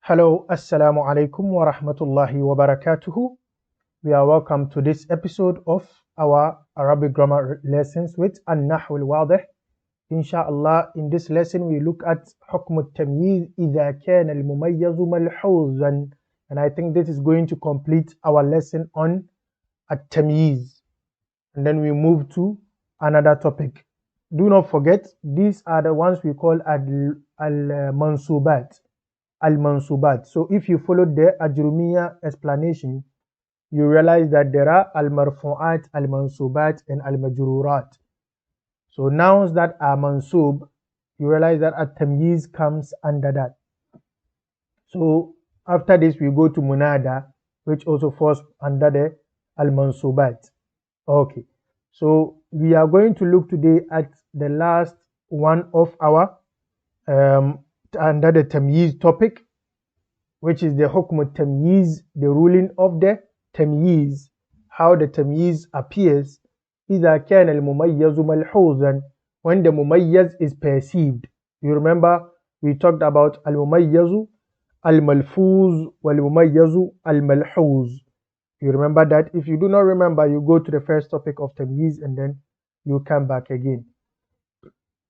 Hello, Assalamu alaikum wa rahmatullahi wa barakatuhu. We are welcome to this episode of our Arabic grammar lessons with النحو الواضح. Inshallah, in this lesson we look at حكم التمييز إذا كان المميز ملحوظا. And I think this is going to complete our lesson on التمييز. And then we move to another topic. Do not forget, these are the ones we call al-mansubat. Al-mansubat. So if you follow the Ajrumiya explanation, you realize that there are al-marfu'at, al-mansubat, and al-majrurat. So nouns that are mansub, you realize that at-tamyiz comes under that. So after this, we go to munada, which also falls under the al-mansubat. Okay. So we are going to look today at the last one of our under the tamyiz topic, which is the hukm al-tamyiz, the ruling of the tamyiz, how the tamyiz appears. إذا كان المميز ملحوظا, when the mumayyiz is perceived. You remember we talked about al-mumayyiz, al-malfuz, wal-mumayyiz, al-malhuz. You remember that? If you do not remember, you go to the first topic of tamyiz and then you come back again.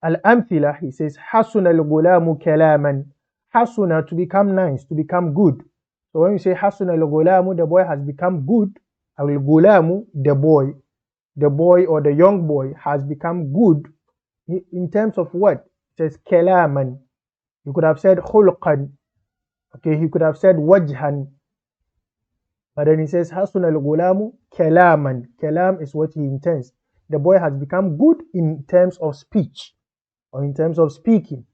Al-amthila, he says, hasuna al-gulamu kalaman. Hasuna, to become nice, to become good. So when you say hasuna al-gulamu, the boy has become good. Al-gulamu, the boy or the young boy has become good in terms of what? It says kalaman. You could have said khulqan. Okay, he could have said wajhan. But then he says hasuna al-gulamu kalaman. Kalam is what he intends. The boy has become good in terms of speech or in terms of speaking.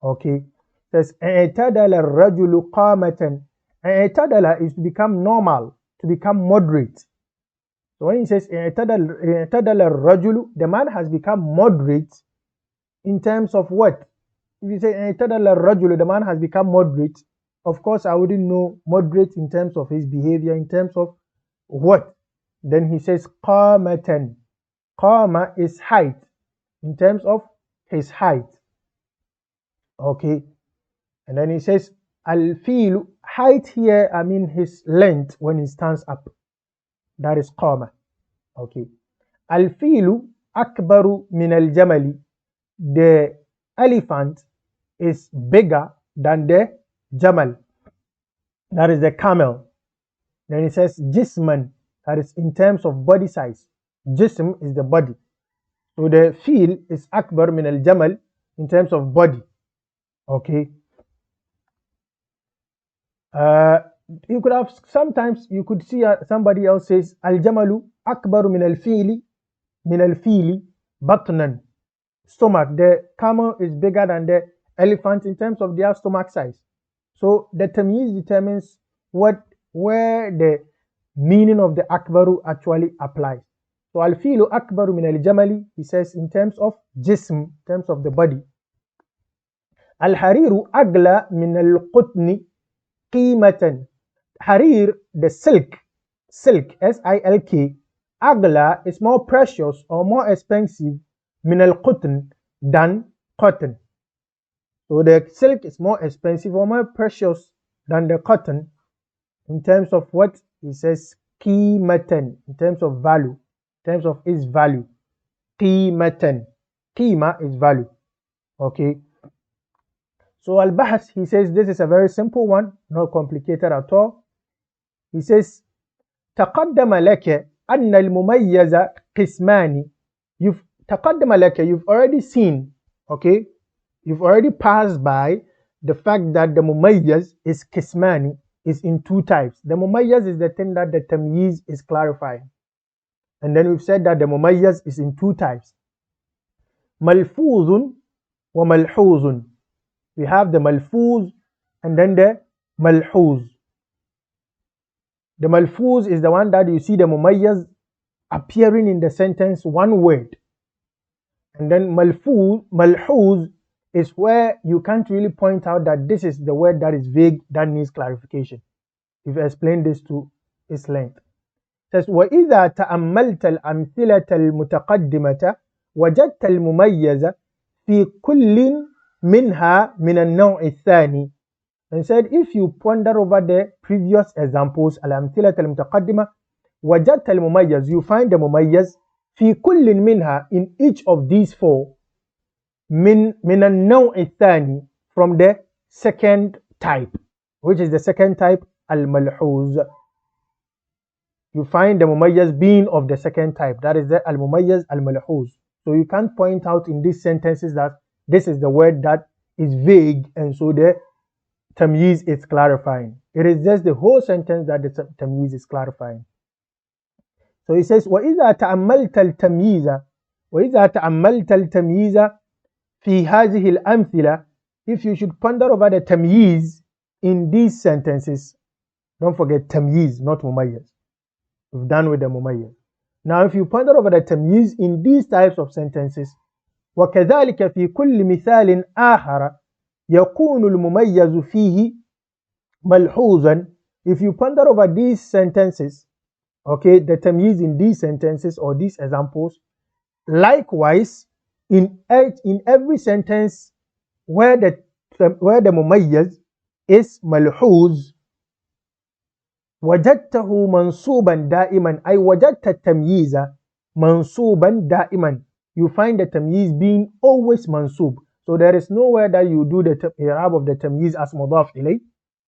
Okay. It says i'tadala ar-rajulu qamatan. I'tadala is to become normal, to become moderate. So when he says i'tadala ar-rajulu, the man has become moderate in terms of what? If you say i'tadala ar-rajulu, the man has become moderate, of course I wouldn't know moderate in terms of his behavior, in terms of what? Then he says qamatan. Qama is height, in terms of his height. Okay. And then he says al-filu, height here, I mean his length when he stands up. That is qama. Okay. Al-filu akbaru min al-jamali. The elephant is bigger than the jamal. That is the camel. Then it says jisman. That is in terms of body size. Jism is the body. So the fil is akbar min al-jamal in terms of body. Okay. You could have, sometimes you could see somebody else says al-jamalu akbaru min al-fili batnan. Stomach. The camel is bigger than the elephant in terms of their stomach size. So the tamyiz determines where the meaning of the akbaru actually applies. So al-filu akbaru min al-jamali, he says in terms of jism, in terms of the body. Al-hariru agla min al-qutni qimatan. Harir, the silk, S-I-L-K, agla is more precious or more expensive min al-qutn than cotton. So the silk is more expensive or more precious than the cotton in terms of what? He says qimatan, in terms of value, in terms of its value. Qimatan. Qima is value. Okay. So al-bahs, he says this is a very simple one, not complicated at all. He says تقدم لك أن المميز قسمان. You've already seen, okay, you've already passed by the fact that the mumayyiz is qismani, is in two types. The mumayyiz is the thing that the tamyiz is clarifying. And then we've said that the mumayyiz is in two types. Malfuzun wa malhuzun. We have the malfuz and then the malhuz. The malfuz is the one that you see the mumayyiz appearing in the sentence, one word. And then malhuz is where you can't really point out that this is the word that is vague, that needs clarification. We've explained this to its length. It says وَإِذَا تَأَمَّلْتَ الْأَمْثِلَةَ الْمُتَقَدِّمَةَ وَجَدْتَ الْمُمَيَّزَ في كل منها من النوع الثاني. and said if you ponder over the previous examples الأمثلة المتقدمة وجدت المميز, you find the مميز في كل منها, in each of these four, من النوع الثاني, from the second type. Which is the second type? الملحوظ. You find the مميز being of the second type, that is the المميز الملحوظ. So you can't point out in these sentences that this is the word that is vague and so the tamyiz is clarifying. It is just the whole sentence that the tamyiz is clarifying. So he says وإذا تأملت التمييز في هذه الأمثلة, if you should ponder over the tamyiz in these sentences, don't forget tamyiz, not mumayyiz. We've done with the mumayyiz. Now if you ponder over the tamyiz in these types of sentences, وكذلك في كل مثال آخر يكون المميز فيه ملحوظا. If you ponder over these sentences, okay, the tamyiz in these sentences or these examples, likewise in every sentence where the مميز is ملحوظ, وجدته منصوبا دائما, أي وجدت التمييز منصوبا دائما. You find the tamyiz being always mansub. So there is nowhere that you do the i'rab of the tamyiz as mudaf ilay,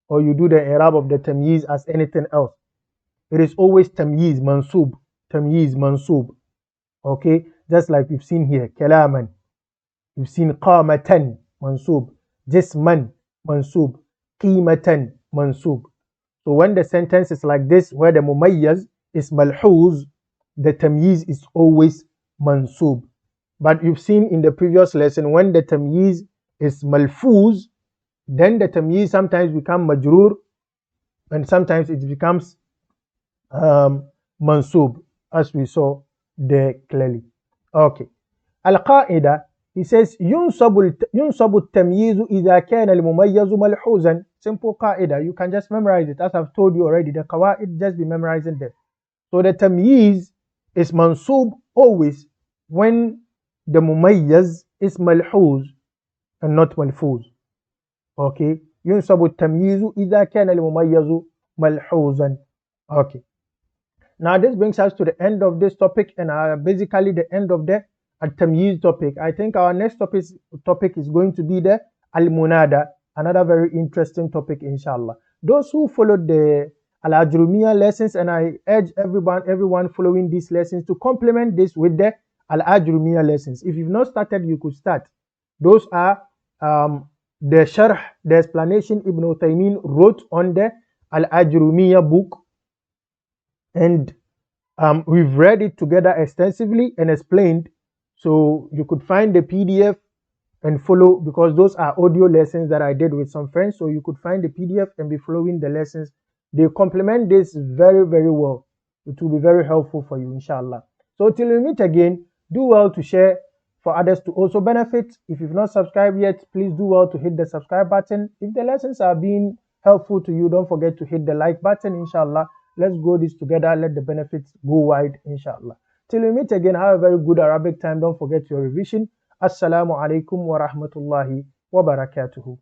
or you do the i'rab of the tamyiz as anything else. It is always tamyiz mansub. Okay, just like we've seen here, kalaman. You've seen qamatan mansub, jisman mansub, qimatan mansub. So when the sentence is like this, where the mumayyiz is malhuz, the tamyiz is always mansub. But you've seen in the previous lesson, when the tamyiz is malfuz, then the tamyiz sometimes becomes majrur and sometimes it becomes mansub, as we saw there clearly. Okay. Al-Qaida, he says ينصب التمييز إذا كان المميز ملحوظا. Simple qaida, you can just memorize it. As I've told you already, the qawaid, just be memorizing them. So the tamyiz is mansub always when the mumayyiz is malhuz and not malfuz. Okay, ينصب التمييز إذا كان المميز ملحوظا. Okay. Now this brings us to the end of this topic and basically the end of the al-tamyiz topic. I think our next topic is going to be the al-munada, another very interesting topic inshallah. Those who followed the al-ajrumiyya lessons, and I urge everyone following these lessons to complement this with the al-ajrumiyya lessons. If you've not started, you could start. Those are the sharh, the explanation Ibn Uthaymeen wrote on the al-ajrumiyya book, and we've read it together extensively and explained. So you could find the PDF and follow, because those are audio lessons that I did with some friends. So you could find the PDF and be following the lessons. They complement this very, very well. It will be very helpful for you, inshallah. So till we meet again, do well to share for others to also benefit. If you've not subscribed yet, please do well to hit the subscribe button. If the lessons are being helpful to you, don't forget to hit the like button, inshallah. Let's grow this together. Let the benefits go wide, inshallah. Till we meet again, have a very good Arabic time. Don't forget your revision. Assalamu alaikum wa rahmatullahi wa barakatuhu.